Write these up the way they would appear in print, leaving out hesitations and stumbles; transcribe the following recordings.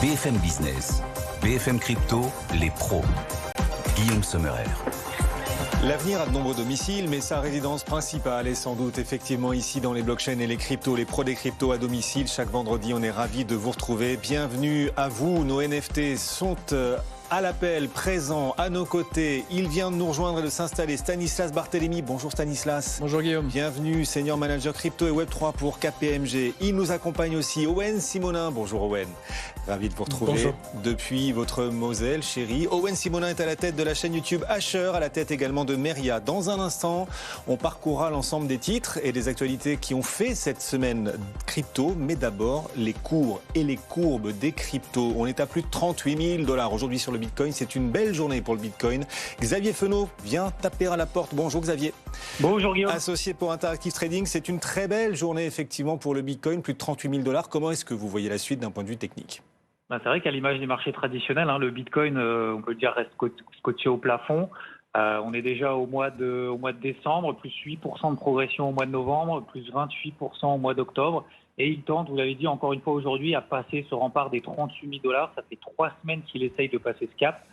BFM Business, BFM Crypto, les pros. Guillaume Sommerer. L'avenir a de nombreux domiciles, mais sa résidence principale est sans doute effectivement ici dans les blockchains et les cryptos, les pros des cryptos à domicile. Chaque vendredi, on est ravis de vous retrouver. Bienvenue à vous. Nos NFT sont à l'appel, présents à nos côtés. Il vient de nous rejoindre et de s'installer. Stanislas Barthélémy. Bonjour Stanislas. Bonjour Guillaume. Bienvenue, senior manager crypto et Web3 pour KPMG. Il nous accompagne aussi Owen Simonin. Bonjour Owen. Ravi de vous retrouver. Bonjour. Depuis votre Moselle, chérie. Owen Simonin est à la tête de la chaîne YouTube Asher, à la tête également de Meria. Dans un instant, on parcourra l'ensemble des titres et des actualités qui ont fait cette semaine crypto. Mais d'abord, les cours et les courbes des cryptos. On est à plus de 38 000 $ aujourd'hui sur le Bitcoin. C'est une belle journée pour le Bitcoin. Xavier Fenot vient taper à la porte. Bonjour Xavier. Bonjour Guillaume. Associé pour Interactive Trading, c'est une très belle journée effectivement pour le Bitcoin. Plus de 38 000 $. Comment est-ce que vous voyez la suite d'un point de vue technique ? C'est vrai qu'à l'image des marchés traditionnels, le Bitcoin, on peut le dire, reste scotché au plafond. On est déjà au mois de décembre, plus 8% de progression au mois de novembre, plus 28% au mois d'octobre. Et il tente, vous l'avez dit encore une fois aujourd'hui, à passer ce rempart des 38 000 $. Ça fait 3 semaines qu'il essaye de passer ce cap,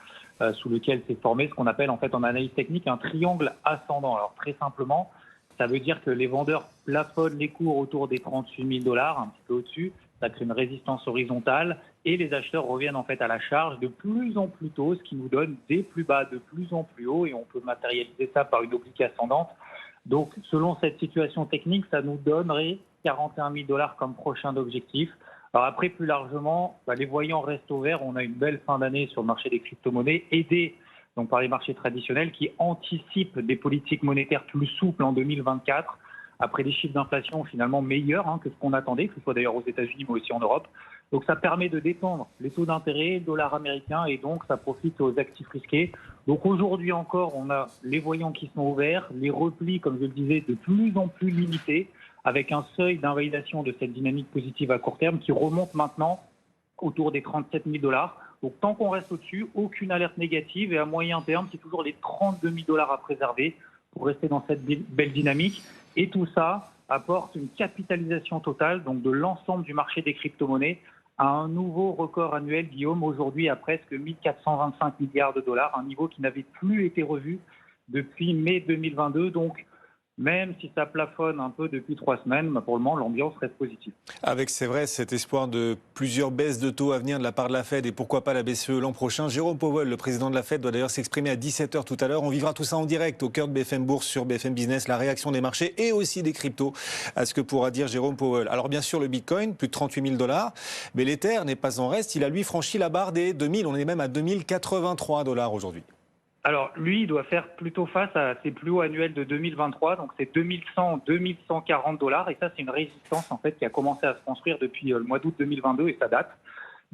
sous lequel s'est formé ce qu'on appelle en fait en analyse technique un triangle ascendant. Alors très simplement, ça veut dire que les vendeurs plafonnent les cours autour des 38 000 $, un petit peu au-dessus. Ça crée une résistance horizontale et les acheteurs reviennent en fait à la charge de plus en plus tôt, ce qui nous donne des plus bas de plus en plus haut et on peut matérialiser ça par une oblique ascendante. Donc, selon cette situation technique, ça nous donnerait 41 000 $ comme prochain objectif. Alors après, plus largement, les voyants restent au vert. On a une belle fin d'année sur le marché des crypto-monnaies, aidés donc par les marchés traditionnels qui anticipent des politiques monétaires plus souples en 2024. Après des chiffres d'inflation finalement meilleurs que ce qu'on attendait, que ce soit d'ailleurs aux États-Unis mais aussi en Europe. Donc ça permet de détendre les taux d'intérêt, le dollar américain, et donc ça profite aux actifs risqués. Donc aujourd'hui encore, on a les voyants qui sont ouverts, les replis, comme je le disais, de plus en plus limités, avec un seuil d'invalidation de cette dynamique positive à court terme qui remonte maintenant autour des 37 000 $. Donc tant qu'on reste au-dessus, aucune alerte négative, et à moyen terme, c'est toujours les 32 000 $ à préserver pour rester dans cette belle dynamique. Et tout ça apporte une capitalisation totale donc de l'ensemble du marché des crypto-monnaies à un nouveau record annuel, Guillaume, aujourd'hui à presque 1 425 milliards $, un niveau qui n'avait plus été revu depuis mai 2022. Donc, même si ça plafonne un peu depuis 3 semaines, pour le moment, l'ambiance reste positive. Avec, c'est vrai, cet espoir de plusieurs baisses de taux à venir de la part de la Fed et pourquoi pas la BCE l'an prochain. Jérôme Powell, le président de la Fed, doit d'ailleurs s'exprimer à 17h tout à l'heure. On vivra tout ça en direct au cœur de BFM Bourse sur BFM Business, la réaction des marchés et aussi des cryptos à ce que pourra dire Jérôme Powell. Alors bien sûr, le Bitcoin, plus de 38 000 $, mais l'Ether n'est pas en reste. Il a lui franchi la barre des 2000. On est même à 2083 $ aujourd'hui. Alors, lui, il doit faire plutôt face à ses plus hauts annuels de 2023, donc c'est 2100, 2140 $, et ça, c'est une résistance, en fait, qui a commencé à se construire depuis le mois d'août 2022, et ça date.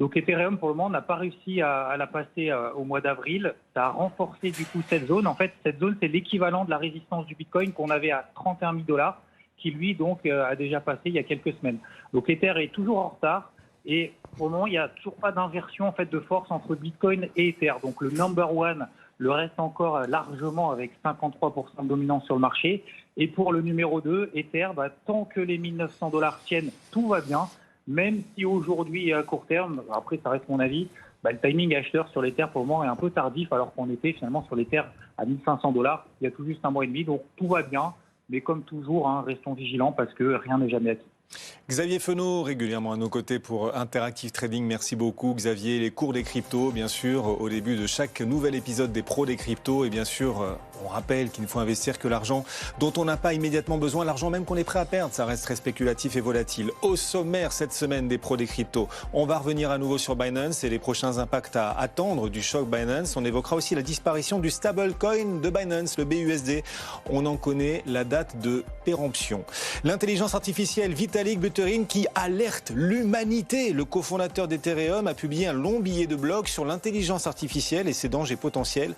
Donc, Ethereum, pour le moment, n'a pas réussi à la passer au mois d'avril. Ça a renforcé, du coup, cette zone. En fait, cette zone, c'est l'équivalent de la résistance du Bitcoin qu'on avait à 31 000 $, qui, lui, donc, a déjà passé il y a quelques semaines. Donc, Ether est toujours en retard. Et pour le moment, il n'y a toujours pas d'inversion, en fait, de force entre Bitcoin et Ether. Donc, le number one le reste encore largement avec 53% de dominance sur le marché. Et pour le numéro 2, Ether, tant que les 1 900 $ tiennent, tout va bien. Même si aujourd'hui et à court terme, après ça reste mon avis, le timing acheteur sur l'Ether pour le moment est un peu tardif alors qu'on était finalement sur l'Ether à 1 500 $ il y a tout juste un mois et demi. Donc tout va bien, mais comme toujours, restons vigilants parce que rien n'est jamais acquis. Xavier Fenot, régulièrement à nos côtés pour Interactive Trading. Merci beaucoup Xavier. Les cours des cryptos, bien sûr, au début de chaque nouvel épisode des pros des cryptos. Et bien sûr, on rappelle qu'il ne faut investir que l'argent dont on n'a pas immédiatement besoin, l'argent même qu'on est prêt à perdre. Ça reste très spéculatif et volatile. Au sommaire cette semaine des pros des cryptos, on va revenir à nouveau sur Binance et les prochains impacts à attendre du choc Binance. On évoquera aussi la disparition du stablecoin de Binance, le BUSD. On en connaît la date de péremption. L'intelligence artificielle, Vitalik Buterin, qui alerte l'humanité. Le cofondateur d'Ethereum a publié un long billet de blog sur l'intelligence artificielle et ses dangers potentiels.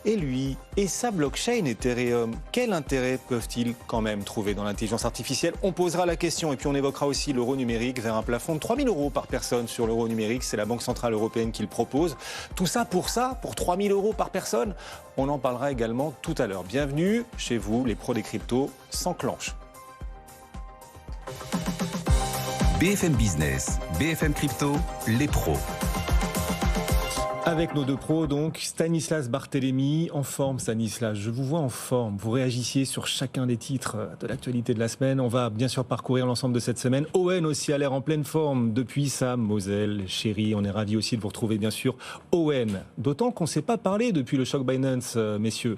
Et lui et sa blockchain Ethereum, quel intérêt peuvent-ils quand même trouver dans l'intelligence artificielle? On posera la question et puis on évoquera aussi l'euro numérique vers un plafond de 3 000 € par personne sur l'euro numérique. C'est la Banque Centrale Européenne qui le propose. Tout ça, pour 3 000 € par personne. On en parlera également tout à l'heure. Bienvenue chez vous, les pros des cryptos, s'enclenchent. BFM Business, BFM Crypto, les pros. Avec nos deux pros, donc, Stanislas Barthélémy, en forme Stanislas, je vous vois en forme, vous réagissiez sur chacun des titres de l'actualité de la semaine, on va bien sûr parcourir l'ensemble de cette semaine. Owen aussi a l'air en pleine forme depuis sa Moselle, chérie, on est ravis aussi de vous retrouver bien sûr. Owen, d'autant qu'on ne s'est pas parlé depuis le choc Binance, messieurs.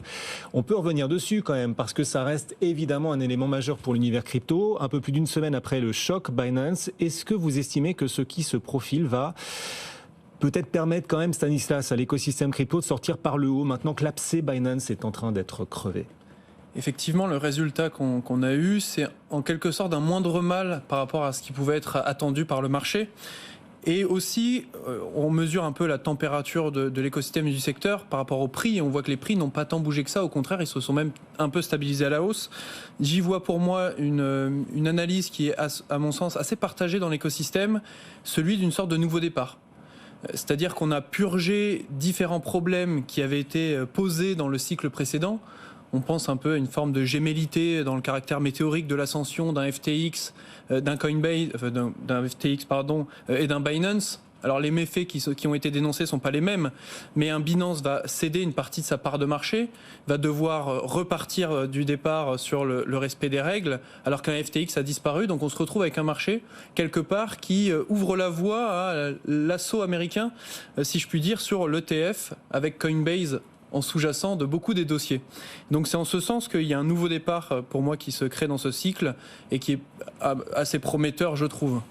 On peut revenir dessus quand même, parce que ça reste évidemment un élément majeur pour l'univers crypto. Un peu plus d'une semaine après le choc Binance, est-ce que vous estimez que ce qui se profile va peut-être permettre quand même, Stanislas, à l'écosystème crypto de sortir par le haut, maintenant que l'abcès Binance est en train d'être crevé? Effectivement, le résultat qu'on a eu, c'est en quelque sorte un moindre mal par rapport à ce qui pouvait être attendu par le marché. Et aussi, on mesure un peu la température de l'écosystème et du secteur par rapport au prix. Et on voit que les prix n'ont pas tant bougé que ça. Au contraire, ils se sont même un peu stabilisés à la hausse. J'y vois pour moi une analyse qui est, à mon sens, assez partagée dans l'écosystème, celui d'une sorte de nouveau départ. C'est-à-dire qu'on a purgé différents problèmes qui avaient été posés dans le cycle précédent. On pense un peu à une forme de gémellité dans le caractère météorique de l'ascension d'un FTX, d'un Coinbase, d'un FTX et d'un Binance. Alors les méfaits qui ont été dénoncés sont pas les mêmes, mais un Binance va céder une partie de sa part de marché, va devoir repartir du départ sur le respect des règles, alors qu'un FTX a disparu. Donc on se retrouve avec un marché quelque part qui ouvre la voie à l'assaut américain, si je puis dire, sur l'ETF avec Coinbase en sous-jacent de beaucoup des dossiers. Donc c'est en ce sens qu'il y a un nouveau départ pour moi qui se crée dans ce cycle et qui est assez prometteur, je trouve.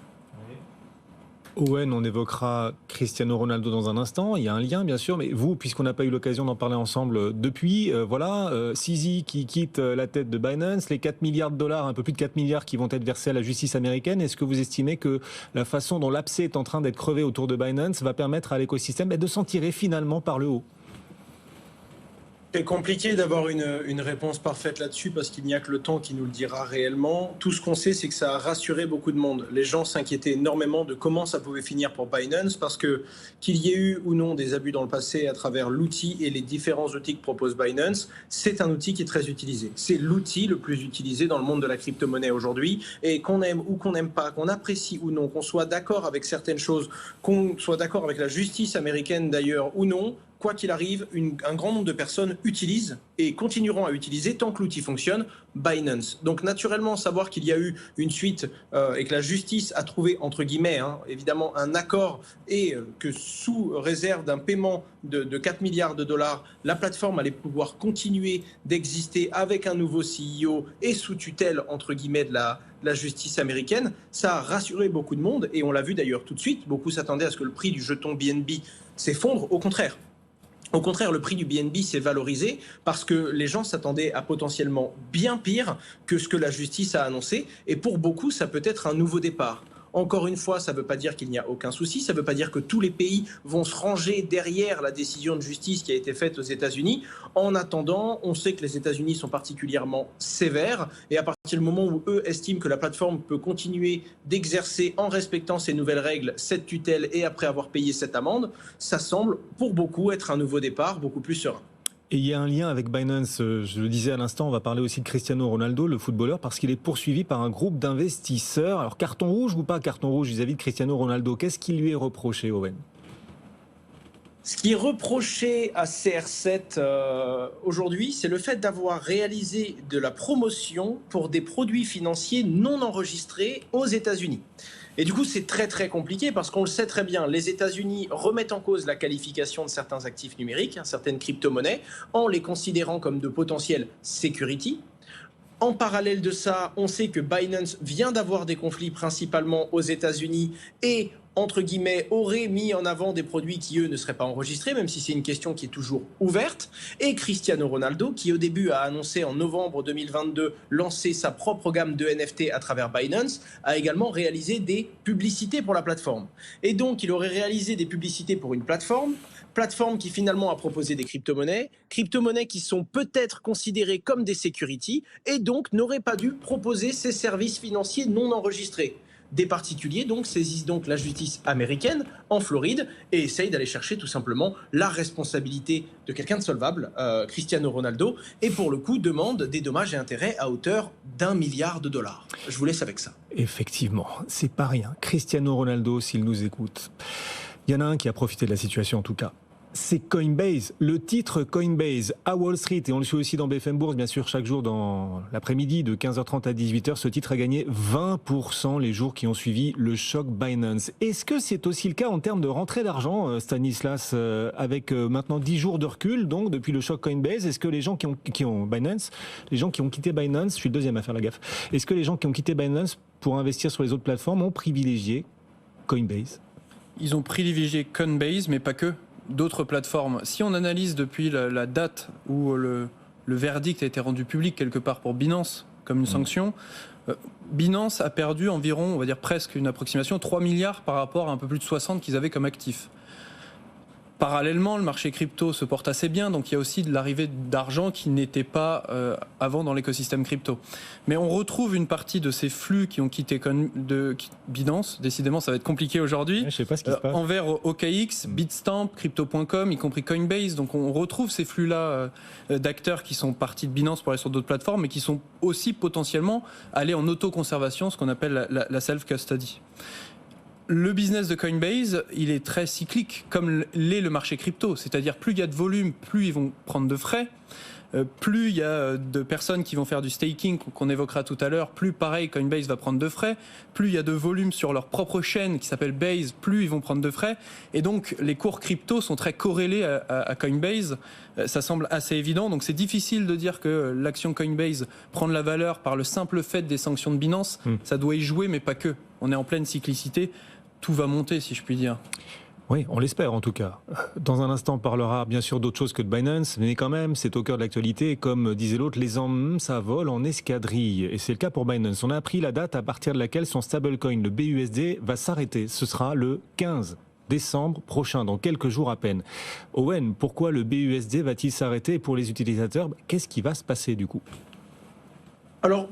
Owen, on évoquera Cristiano Ronaldo dans un instant. Il y a un lien, bien sûr, mais vous, puisqu'on n'a pas eu l'occasion d'en parler ensemble depuis, CZ qui quitte la tête de Binance, les 4 milliards de dollars, un peu plus de 4 milliards qui vont être versés à la justice américaine. Est-ce que vous estimez que la façon dont l'abcès est en train d'être crevé autour de Binance va permettre à l'écosystème de s'en tirer finalement par le haut? C'est compliqué d'avoir une réponse parfaite là-dessus parce qu'il n'y a que le temps qui nous le dira réellement. Tout ce qu'on sait, c'est que ça a rassuré beaucoup de monde. Les gens s'inquiétaient énormément de comment ça pouvait finir pour Binance parce que qu'il y ait eu ou non des abus dans le passé à travers l'outil et les différents outils que propose Binance, c'est un outil qui est très utilisé. C'est l'outil le plus utilisé dans le monde de la crypto-monnaie aujourd'hui. Et qu'on aime ou qu'on n'aime pas, qu'on apprécie ou non, qu'on soit d'accord avec certaines choses, qu'on soit d'accord avec la justice américaine d'ailleurs ou non, quoi qu'il arrive, un grand nombre de personnes utilisent et continueront à utiliser tant que l'outil fonctionne, Binance. Donc naturellement, savoir qu'il y a eu une suite et que la justice a trouvé, entre guillemets, évidemment, un accord et que sous réserve d'un paiement de 4 milliards de dollars, la plateforme allait pouvoir continuer d'exister avec un nouveau CEO et sous tutelle, entre guillemets, de la justice américaine, ça a rassuré beaucoup de monde et on l'a vu d'ailleurs tout de suite. Beaucoup s'attendaient à ce que le prix du jeton BNB s'effondre. Au contraire. Au contraire, le prix du BNB s'est valorisé parce que les gens s'attendaient à potentiellement bien pire que ce que la justice a annoncé. Et pour beaucoup, ça peut être un nouveau départ. Encore une fois, ça ne veut pas dire qu'il n'y a aucun souci, ça ne veut pas dire que tous les pays vont se ranger derrière la décision de justice qui a été faite aux États-Unis. En attendant, on sait que les États-Unis sont particulièrement sévères et à partir du moment où eux estiment que la plateforme peut continuer d'exercer en respectant ces nouvelles règles, cette tutelle et après avoir payé cette amende, ça semble pour beaucoup être un nouveau départ beaucoup plus serein. Et il y a un lien avec Binance, je le disais à l'instant, on va parler aussi de Cristiano Ronaldo, le footballeur, parce qu'il est poursuivi par un groupe d'investisseurs. Alors carton rouge ou pas carton rouge vis-à-vis de Cristiano Ronaldo? Qu'est-ce qui lui est reproché, Owen? Ce qui est reproché à CR7 aujourd'hui, c'est le fait d'avoir réalisé de la promotion pour des produits financiers non enregistrés aux États-Unis. Et du coup, c'est très très compliqué parce qu'on le sait très bien, les États-Unis remettent en cause la qualification de certains actifs numériques, certaines crypto-monnaies, en les considérant comme de potentiels security. En parallèle de ça, on sait que Binance vient d'avoir des conflits principalement aux États-Unis et entre guillemets, aurait mis en avant des produits qui, eux, ne seraient pas enregistrés, même si c'est une question qui est toujours ouverte. Et Cristiano Ronaldo, qui au début a annoncé en novembre 2022 lancer sa propre gamme de NFT à travers Binance, a également réalisé des publicités pour la plateforme. Et donc, il aurait réalisé des publicités pour une plateforme qui finalement a proposé des crypto-monnaies qui sont peut-être considérées comme des securities, et donc n'auraient pas dû proposer ces services financiers non enregistrés. des particuliers donc saisissent donc la justice américaine en Floride et essayent d'aller chercher tout simplement la responsabilité de quelqu'un de solvable, Cristiano Ronaldo, et pour le coup demandent des dommages et intérêts à hauteur d'1 milliard de dollars. Je vous laisse avec ça. Effectivement, c'est pas rien. Cristiano Ronaldo, s'il nous écoute, il y en a un qui a profité de la situation en tout cas. C'est Coinbase, le titre Coinbase à Wall Street, et on le suit aussi dans BFM Bourse, bien sûr, chaque jour dans l'après-midi de 15h30 à 18h. Ce titre a gagné 20% les jours qui ont suivi le choc Binance. Est-ce que c'est aussi le cas en termes de rentrée d'argent, Stanislas, avec maintenant 10 jours de recul, donc depuis le choc Coinbase? Est-ce que les gens qui ont Binance, les gens qui ont quitté Binance, je suis le deuxième à faire la gaffe, est-ce que les gens qui ont quitté Binance pour investir sur les autres plateformes ont privilégié Coinbase? Ils ont privilégié Coinbase, mais pas que. D'autres plateformes. Si on analyse depuis la date où le verdict a été rendu public quelque part pour Binance comme une sanction, Binance a perdu environ, on va dire presque une approximation, 3 milliards par rapport à un peu plus de 60 qu'ils avaient comme actifs. Parallèlement, le marché crypto se porte assez bien, donc il y a aussi de l'arrivée d'argent qui n'était pas avant dans l'écosystème crypto. Mais on retrouve une partie de ces flux qui ont quitté Binance, décidément ça va être compliqué aujourd'hui, je sais pas ce qui se passe. Envers OKX, Bitstamp, Crypto.com, y compris Coinbase, donc on retrouve ces flux-là d'acteurs qui sont partis de Binance pour aller sur d'autres plateformes, mais qui sont aussi potentiellement allés en autoconservation, ce qu'on appelle la self-custody. Le business de Coinbase, il est très cyclique, comme l'est le marché crypto. C'est-à-dire, plus il y a de volume, plus ils vont prendre de frais. Plus il y a de personnes qui vont faire du staking, qu'on évoquera tout à l'heure, plus pareil, Coinbase va prendre de frais. Plus il y a de volume sur leur propre chaîne qui s'appelle Base, plus ils vont prendre de frais. Et donc, les cours crypto sont très corrélés à Coinbase. Ça semble assez évident. Donc, c'est difficile de dire que l'action Coinbase prend de la valeur par le simple fait des sanctions de Binance. Ça doit y jouer, mais pas que. On est en pleine cyclicité. Tout va monter, si je puis dire. Oui, on l'espère en tout cas. Dans un instant, on parlera bien sûr d'autre chose que de Binance, mais quand même, c'est au cœur de l'actualité. Et comme disait l'autre, les hommes, ça vole en escadrille. Et c'est le cas pour Binance. On a appris la date à partir de laquelle son stablecoin, le BUSD, va s'arrêter. Ce sera le 15 décembre prochain, dans quelques jours à peine. Owen, pourquoi le BUSD va-t-il s'arrêter? Pour les utilisateurs, qu'est-ce qui va se passer du coup? Alors,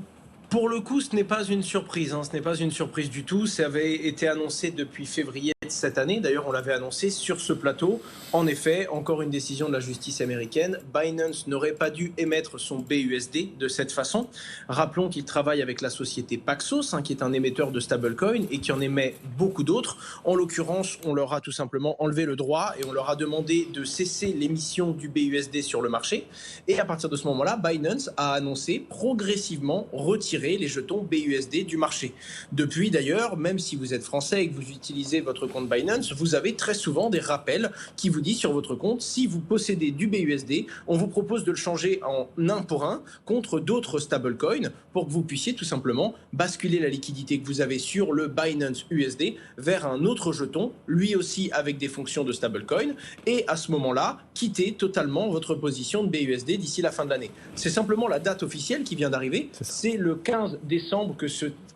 pour le coup, ce n'est pas une surprise. Ce n'est pas une surprise du tout. Ça avait été annoncé depuis février de cette année. D'ailleurs, on l'avait annoncé sur ce plateau. En effet, encore une décision de la justice américaine. Binance n'aurait pas dû émettre son BUSD de cette façon. Rappelons qu'il travaille avec la société Paxos, qui est un émetteur de stablecoin et qui en émet beaucoup d'autres. En l'occurrence, on leur a tout simplement enlevé le droit et on leur a demandé de cesser l'émission du BUSD sur le marché. Et à partir de ce moment-là, Binance a annoncé progressivement retirer les jetons BUSD du marché. Depuis d'ailleurs, même si vous êtes français et que vous utilisez votre compte Binance, vous avez très souvent des rappels qui vous disent sur votre compte, si vous possédez du BUSD, on vous propose de le changer en 1 pour 1 contre d'autres stablecoins pour que vous puissiez tout simplement basculer la liquidité que vous avez sur le Binance USD vers un autre jeton, lui aussi avec des fonctions de stablecoin, et à ce moment-là, quitter totalement votre position de BUSD d'ici la fin de l'année. C'est simplement la date officielle qui vient d'arriver, c'est le 15 décembre que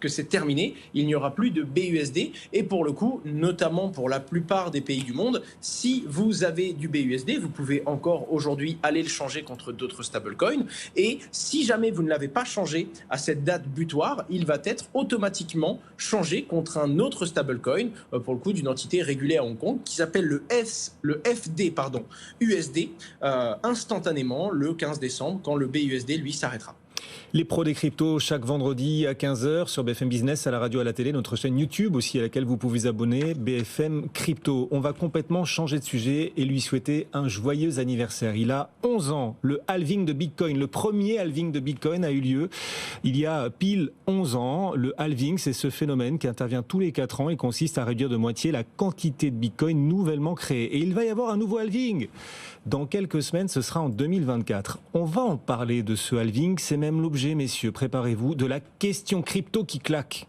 c'est terminé, il n'y aura plus de BUSD et pour le coup, notamment pour la plupart des pays du monde, si vous avez du BUSD, vous pouvez encore aujourd'hui aller le changer contre d'autres stablecoins et si jamais vous ne l'avez pas changé à cette date butoir, il va être automatiquement changé contre un autre stablecoin, pour le coup d'une entité régulée à Hong Kong qui s'appelle le FD USD, instantanément le 15 décembre quand le BUSD lui s'arrêtera. Les pros des cryptos, chaque vendredi à 15h sur BFM Business, à la radio, à la télé, notre chaîne YouTube aussi à laquelle vous pouvez vous abonner, BFM Crypto. On va complètement changer de sujet et lui souhaiter un joyeux anniversaire. Il a 11 ans, le halving de Bitcoin, le premier halving de Bitcoin a eu lieu il y a pile 11 ans. Le halving, c'est ce phénomène qui intervient tous les 4 ans et consiste à réduire de moitié la quantité de Bitcoin nouvellement créée. Et il va y avoir un nouveau halving. Dans quelques semaines, ce sera en 2024. On va en parler de ce halving, c'est même l'objet, messieurs, préparez-vous, de la question crypto qui claque.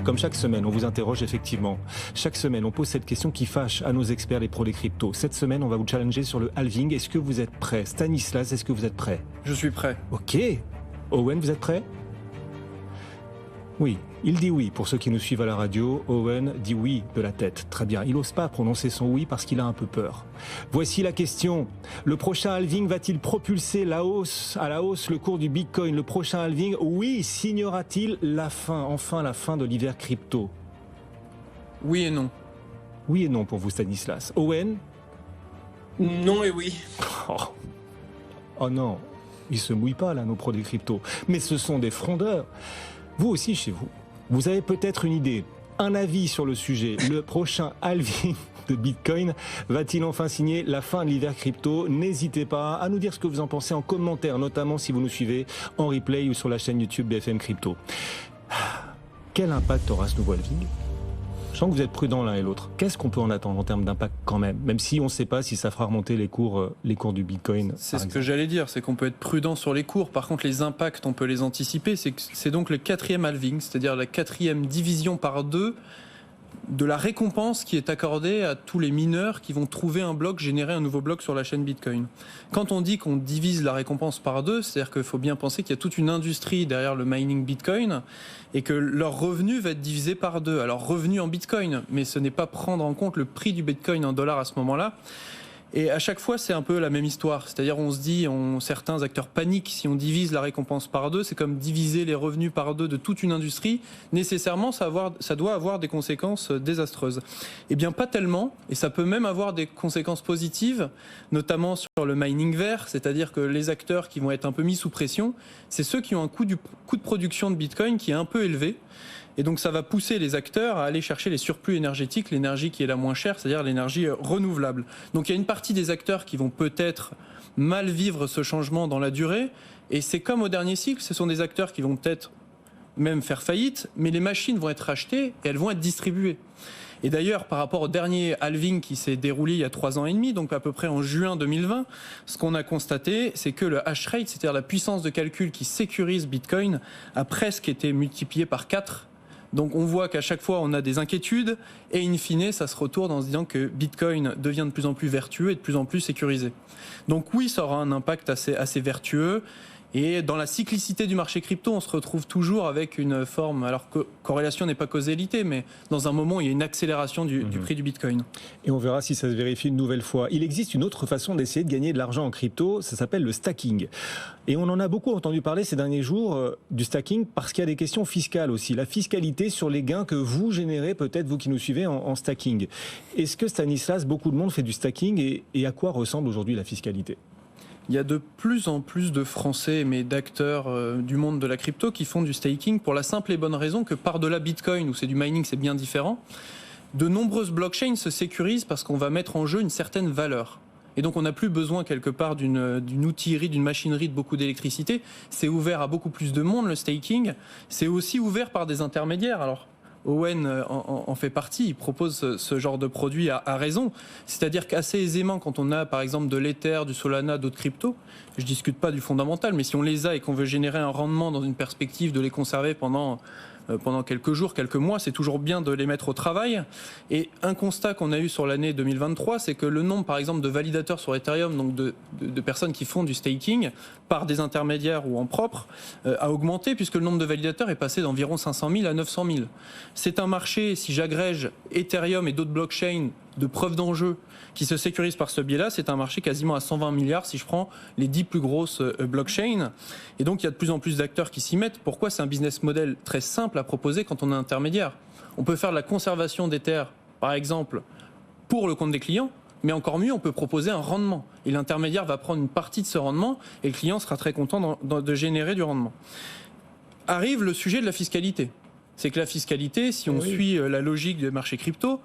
Comme chaque semaine, on vous interroge effectivement. Chaque semaine, on pose cette question qui fâche à nos experts, les pros des cryptos. Cette semaine, on va vous challenger sur le halving. Est-ce que vous êtes prêts? Stanislas, est-ce que vous êtes prêt? Je suis prêt. Ok. Owen, vous êtes prêt? Oui, il dit oui. Pour ceux qui nous suivent à la radio, Owen dit oui de la tête. Très bien. Il n'ose pas prononcer son oui parce qu'il a un peu peur. Voici la question. Le prochain halving va-t-il propulser à la hausse le cours du Bitcoin? Le prochain halving, oui, signera-t-il enfin la fin de l'hiver crypto? Oui et non. Oui et non pour vous, Stanislas. Owen? Non et oui. Oh non, ils se mouillent pas là, nos pros des cryptos. Mais ce sont des frondeurs. Vous aussi chez vous, vous avez peut-être une idée, un avis sur le sujet. Le prochain halving de Bitcoin va-t-il enfin signer la fin de l'hiver crypto? N'hésitez pas à nous dire ce que vous en pensez en commentaire, notamment si vous nous suivez en replay ou sur la chaîne YouTube BFM Crypto. Quel impact aura ce nouveau halving? Je sens que vous êtes prudents l'un et l'autre. Qu'est-ce qu'on peut en attendre en termes d'impact quand même si on ne sait pas si ça fera remonter les cours du Bitcoin? C'est ce que j'allais dire, c'est qu'on peut être prudent sur les cours. Par contre, les impacts, on peut les anticiper. C'est donc le 4e halving, c'est-à-dire la 4e division par 2 de la récompense qui est accordée à tous les mineurs qui vont trouver un bloc, générer un nouveau bloc sur la chaîne Bitcoin. Quand on dit qu'on divise la récompense par 2, c'est-à-dire qu'il faut bien penser qu'il y a toute une industrie derrière le mining Bitcoin et que leur revenu va être divisé par 2. Alors revenu en Bitcoin, mais ce n'est pas prendre en compte le prix du Bitcoin en dollars à ce moment-là. Et à chaque fois, c'est un peu la même histoire. C'est-à-dire, on se dit, certains acteurs paniquent si on divise la récompense par 2. C'est comme diviser les revenus par 2 de toute une industrie. Nécessairement, ça doit avoir des conséquences désastreuses. Eh bien, pas tellement. Et ça peut même avoir des conséquences positives, notamment sur le mining vert. C'est-à-dire que les acteurs qui vont être un peu mis sous pression, c'est ceux qui ont un coût de production de Bitcoin qui est un peu élevé. Et donc ça va pousser les acteurs à aller chercher les surplus énergétiques, l'énergie qui est la moins chère, c'est-à-dire l'énergie renouvelable. Donc il y a une partie des acteurs qui vont peut-être mal vivre ce changement dans la durée, et c'est comme au dernier cycle, ce sont des acteurs qui vont peut-être même faire faillite, mais les machines vont être rachetées et elles vont être distribuées. Et d'ailleurs, par rapport au dernier halving qui s'est déroulé il y a 3 ans et demi, donc à peu près en juin 2020, ce qu'on a constaté, c'est que le hash rate, c'est-à-dire la puissance de calcul qui sécurise Bitcoin, a presque été multiplié par 4. Donc on voit qu'à chaque fois on a des inquiétudes et in fine ça se retourne en se disant que Bitcoin devient de plus en plus vertueux et de plus en plus sécurisé. Donc oui, ça aura un impact assez vertueux. Et dans la cyclicité du marché crypto, on se retrouve toujours avec une forme, alors que corrélation n'est pas causalité, mais dans un moment, il y a une accélération du prix du Bitcoin. Et on verra si ça se vérifie une nouvelle fois. Il existe une autre façon d'essayer de gagner de l'argent en crypto, ça s'appelle le stacking. Et on en a beaucoup entendu parler ces derniers jours du stacking parce qu'il y a des questions fiscales aussi. La fiscalité sur les gains que vous générez, peut-être vous qui nous suivez en stacking. Est-ce que Stanislas, beaucoup de monde fait du stacking et à quoi ressemble aujourd'hui la fiscalité ? Il y a de plus en plus de Français, mais d'acteurs du monde de la crypto qui font du staking pour la simple et bonne raison que par-delà Bitcoin, où c'est du mining, c'est bien différent, de nombreuses blockchains se sécurisent parce qu'on va mettre en jeu une certaine valeur. Et donc on n'a plus besoin quelque part d'une outillerie, d'une machinerie, de beaucoup d'électricité. C'est ouvert à beaucoup plus de monde, le staking. C'est aussi ouvert par des intermédiaires. Alors, Owen en fait partie, il propose ce genre de produit à raison. C'est-à-dire qu'assez aisément, quand on a par exemple de l'Ether, du Solana, d'autres cryptos, je ne discute pas du fondamental, mais si on les a et qu'on veut générer un rendement dans une perspective de les conserver pendant quelques jours, quelques mois, c'est toujours bien de les mettre au travail. Et un constat qu'on a eu sur l'année 2023, c'est que le nombre, par exemple, de validateurs sur Ethereum, donc de personnes qui font du staking par des intermédiaires ou en propre, a augmenté puisque le nombre de validateurs est passé d'environ 500 000 à 900 000. C'est un marché, si j'agrège Ethereum et d'autres blockchains de preuve d'enjeu qui se sécurisent par ce biais-là, c'est un marché quasiment à 120 milliards si je prends les 10 plus grosses blockchains. Et donc il y a de plus en plus d'acteurs qui s'y mettent. Pourquoi ? C'est un business model très simple à proposer quand on est intermédiaire. On peut faire de la conservation d'Ether, par exemple, pour le compte des clients, mais encore mieux, on peut proposer un rendement. Et l'intermédiaire va prendre une partie de ce rendement et le client sera très content de générer du rendement. Arrive le sujet de la fiscalité. C'est que la fiscalité, si on suit la logique du marché crypto,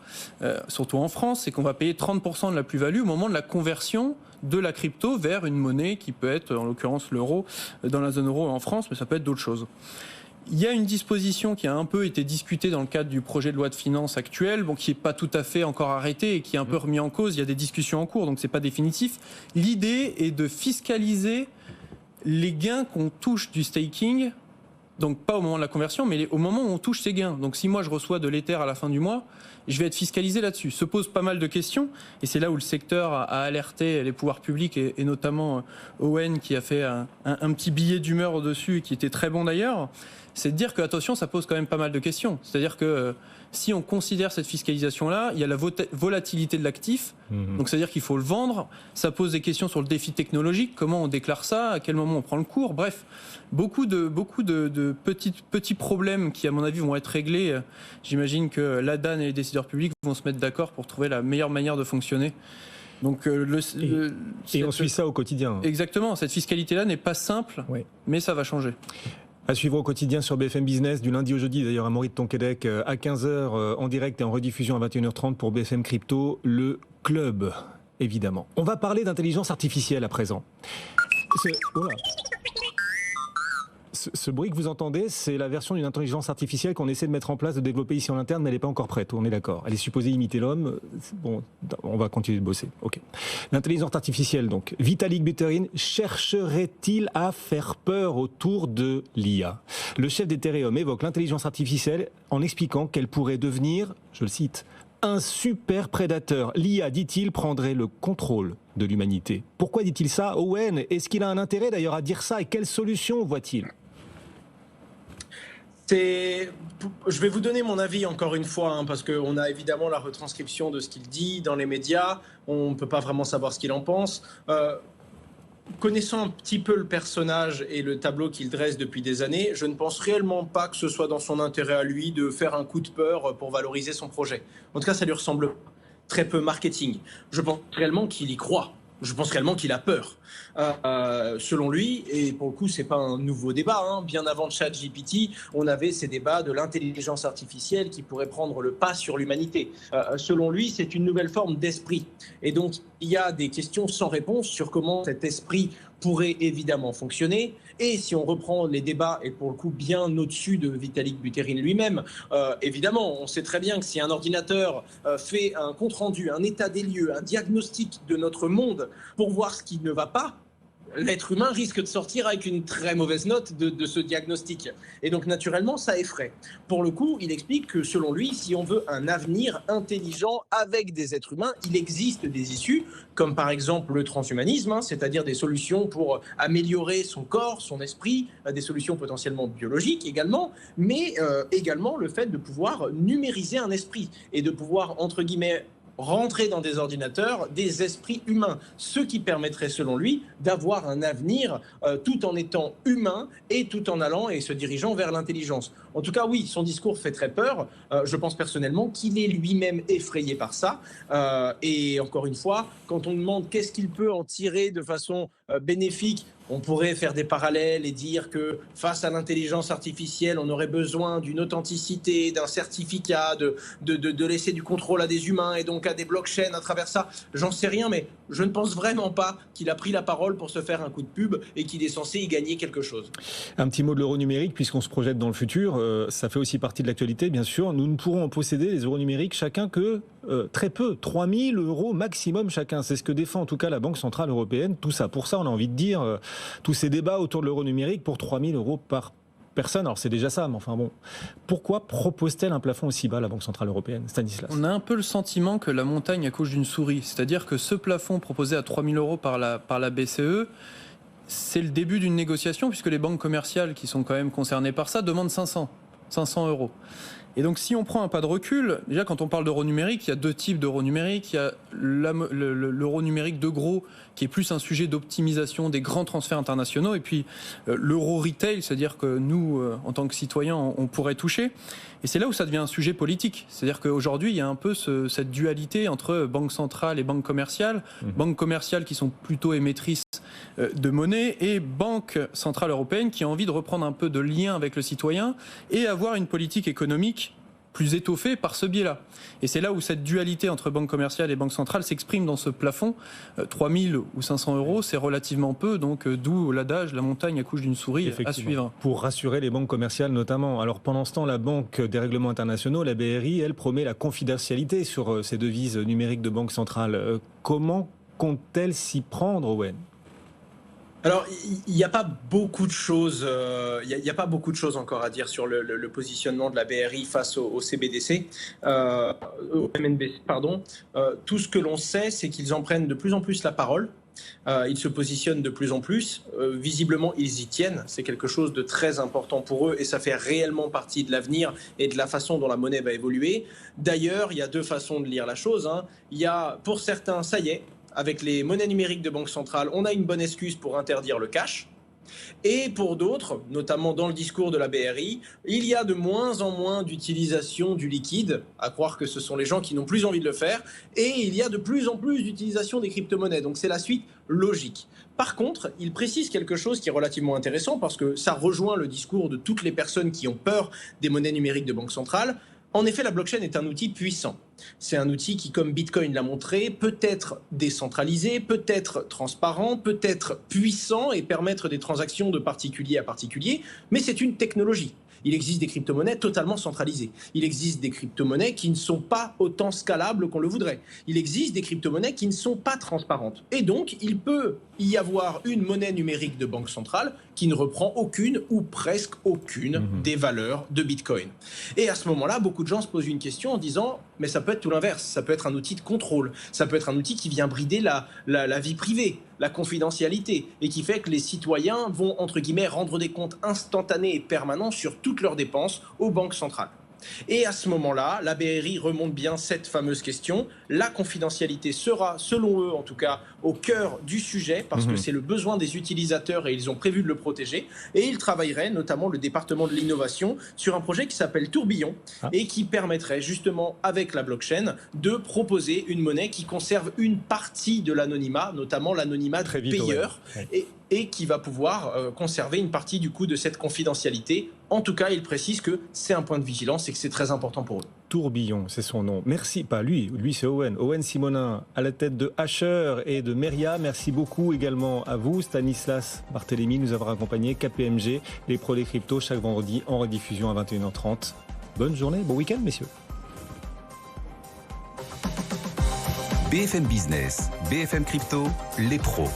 surtout en France, c'est qu'on va payer 30% de la plus-value au moment de la conversion de la crypto vers une monnaie qui peut être, en l'occurrence l'euro, dans la zone euro en France, mais ça peut être d'autres choses. Il y a une disposition qui a un peu été discutée dans le cadre du projet de loi de finances actuel, qui n'est pas tout à fait encore arrêté et qui est un peu remis en cause. Il y a des discussions en cours, donc ce n'est pas définitif. L'idée est de fiscaliser les gains qu'on touche du staking Donc pas au moment de la conversion, mais au moment où on touche ses gains. Donc si moi je reçois de l'Ether à la fin du mois, je vais être fiscalisé là-dessus. Se posent pas mal de questions, et c'est là où le secteur a alerté les pouvoirs publics, et notamment Owen qui a fait un petit billet d'humeur dessus, et qui était très bon d'ailleurs. C'est de dire que, attention, ça pose quand même pas mal de questions. C'est-à-dire que si on considère cette fiscalisation-là, il y a la volatilité de l'actif, donc c'est-à-dire qu'il faut le vendre, ça pose des questions sur le défi technologique, comment on déclare ça, à quel moment on prend le cours, bref, beaucoup de petits problèmes qui, à mon avis, vont être réglés. J'imagine que l'ADAN et les décideurs publics vont se mettre d'accord pour trouver la meilleure manière de fonctionner. Donc, et on suit ça au quotidien. Exactement, cette fiscalité-là n'est pas simple, mais ça va changer. À suivre au quotidien sur BFM Business, du lundi au jeudi, d'ailleurs à Maury de Tonquédec, à 15h en direct et en rediffusion à 21h30 pour BFM Crypto, le club, évidemment. On va parler d'intelligence artificielle à présent. Ce bruit que vous entendez, c'est la version d'une intelligence artificielle qu'on essaie de mettre en place, de développer ici en interne, mais elle n'est pas encore prête, on est d'accord. Elle est supposée imiter l'homme. Bon, on va continuer de bosser. Ok. L'intelligence artificielle, donc. Vitalik Buterin chercherait-il à faire peur autour de l'IA ? Le chef d'Ethereum évoque l'intelligence artificielle en expliquant qu'elle pourrait devenir, je le cite, un super prédateur. L'IA, dit-il, prendrait le contrôle de l'humanité. Pourquoi dit-il ça, Owen ? Est-ce qu'il a un intérêt d'ailleurs à dire ça, et quelles solutions voit-il ? Je vais vous donner mon avis encore une fois, parce qu'on a évidemment la retranscription de ce qu'il dit dans les médias. On ne peut pas vraiment savoir ce qu'il en pense. Connaissant un petit peu le personnage et le tableau qu'il dresse depuis des années, je ne pense réellement pas que ce soit dans son intérêt à lui de faire un coup de peur pour valoriser son projet. En tout cas, ça lui ressemble très peu marketing. Je pense réellement qu'il y croit. Je pense réellement qu'il a peur. Selon lui, et pour le coup, c'est pas un nouveau débat, bien avant ChatGPT, on avait ces débats de l'intelligence artificielle qui pourrait prendre le pas sur l'humanité. Selon lui, c'est une nouvelle forme d'esprit. Et donc, il y a des questions sans réponse sur comment cet esprit pourrait évidemment fonctionner. Et si on reprend les débats, et pour le coup bien au-dessus de Vitalik Buterin lui-même, évidemment, on sait très bien que si un ordinateur fait un compte-rendu, un état des lieux, un diagnostic de notre monde pour voir ce qui ne va pas, l'être humain risque de sortir avec une très mauvaise note de ce diagnostic. Et donc, naturellement, ça effraie. Pour le coup, il explique que, selon lui, si on veut un avenir intelligent avec des êtres humains, il existe des issues, comme par exemple le transhumanisme, c'est-à-dire des solutions pour améliorer son corps, son esprit, des solutions potentiellement biologiques également, mais également le fait de pouvoir numériser un esprit et de pouvoir, entre guillemets, rentrer dans des ordinateurs des esprits humains, ce qui permettrait, selon lui, d'avoir un avenir tout en étant humain et tout en allant et se dirigeant vers l'intelligence. En tout cas, oui, son discours fait très peur. Je pense personnellement qu'il est lui-même effrayé par ça. Et encore une fois, quand on demande qu'est-ce qu'il peut en tirer de façon bénéfique, on pourrait faire des parallèles et dire que face à l'intelligence artificielle, on aurait besoin d'une authenticité, d'un certificat, de laisser du contrôle à des humains et donc à des blockchains à travers ça. J'en sais rien, mais je ne pense vraiment pas qu'il a pris la parole pour se faire un coup de pub et qu'il est censé y gagner quelque chose. Un petit mot de l'euro numérique, puisqu'on se projette dans le futur. Ça fait aussi partie de l'actualité, bien sûr. Nous ne pourrons en posséder, les euros numériques, chacun que très peu. 3 000 € maximum chacun. C'est ce que défend en tout cas la Banque Centrale Européenne. Tout ça, pour ça, on a envie de dire... tous ces débats autour de l'euro numérique pour 3 000 € par personne. Alors c'est déjà ça, mais enfin bon. Pourquoi propose-t-elle un plafond aussi bas, la Banque Centrale Européenne, Stanislas ? On a un peu le sentiment que la montagne accouche d'une souris. C'est-à-dire que ce plafond proposé à 3 000 € par la BCE, c'est le début d'une négociation, puisque les banques commerciales qui sont quand même concernées par ça demandent 500 €. Et donc si on prend un pas de recul, déjà quand on parle d'euro numérique, il y a deux types d'euro numérique. Il y a l'euro numérique de gros, qui est plus un sujet d'optimisation des grands transferts internationaux, et puis l'euro retail, c'est-à-dire que nous, en tant que citoyens, on pourrait toucher. Et c'est là où ça devient un sujet politique. C'est-à-dire qu'aujourd'hui, il y a un peu cette dualité entre banque centrale et banque commerciale. Banques commerciales qui sont plutôt émettrices de monnaie, et Banque Centrale Européenne qui a envie de reprendre un peu de lien avec le citoyen et avoir une politique économique plus étoffée par ce biais-là. Et c'est là où cette dualité entre banque commerciale et banque centrale s'exprime dans ce plafond. 3 000 ou 500 €, c'est relativement peu, donc d'où l'adage, la montagne accouche d'une souris, à suivre. Pour rassurer les banques commerciales notamment. Alors pendant ce temps, la Banque des règlements internationaux, la BRI, elle promet la confidentialité sur ces devises numériques de banque centrale. Comment compte-t-elle s'y prendre, Owen ? Alors, il n'y a pas beaucoup de choses. Il n'y a pas beaucoup de choses encore à dire sur le positionnement de la BRI face au CBDC, au MNBC, pardon. Tout ce que l'on sait, c'est qu'ils en prennent de plus en plus la parole. Ils se positionnent de plus en plus. Visiblement, ils y tiennent. C'est quelque chose de très important pour eux et ça fait réellement partie de l'avenir et de la façon dont la monnaie va évoluer. D'ailleurs, il y a deux façons de lire la chose, hein. Il y a, pour certains, ça y est, avec les monnaies numériques de banque centrale, on a une bonne excuse pour interdire le cash. Et pour d'autres, notamment dans le discours de la BRI, il y a de moins en moins d'utilisation du liquide, à croire que ce sont les gens qui n'ont plus envie de le faire, et il y a de plus en plus d'utilisation des crypto-monnaies. Donc c'est la suite logique. Par contre, il précise quelque chose qui est relativement intéressant parce que ça rejoint le discours de toutes les personnes qui ont peur des monnaies numériques de banque centrale. En effet, la blockchain est un outil puissant. C'est un outil qui, comme Bitcoin l'a montré, peut être décentralisé, peut être transparent, peut être puissant et permettre des transactions de particulier à particulier, mais c'est une technologie. Il existe des crypto-monnaies totalement centralisées. Il existe des crypto-monnaies qui ne sont pas autant scalables qu'on le voudrait. Il existe des crypto-monnaies qui ne sont pas transparentes. Et donc, il peut y avoir une monnaie numérique de banque centrale qui ne reprend aucune ou presque aucune des valeurs de Bitcoin. Et à ce moment-là, beaucoup de gens se posent une question en disant « mais ça peut être tout l'inverse, ça peut être un outil de contrôle, ça peut être un outil qui vient brider la vie privée, la confidentialité, et qui fait que les citoyens vont, entre guillemets, rendre des comptes instantanés et permanents sur toutes leurs dépenses aux banques centrales. » Et à ce moment-là, la BRI remonte bien cette fameuse question. La confidentialité sera, selon eux en tout cas, au cœur du sujet parce que c'est le besoin des utilisateurs et ils ont prévu de le protéger. Et ils travailleraient, notamment le département de l'innovation, sur un projet qui s'appelle Tourbillon et qui permettrait justement, avec la blockchain, de proposer une monnaie qui conserve une partie de l'anonymat, notamment l'anonymat du payeur, et qui va pouvoir conserver une partie du coup de cette confidentialité. En tout cas, il précise que c'est un point de vigilance et que c'est très important pour eux. Tourbillon, c'est son nom. Merci, pas lui c'est Owen. Owen Simonin, à la tête de Asher et de Meria. Merci beaucoup également à vous, Stanislas Barthélémy, nous avoir accompagnés, KPMG, les pros des cryptos, chaque vendredi en rediffusion à 21h30. Bonne journée, bon week-end, messieurs. BFM Business, BFM Crypto, les pros.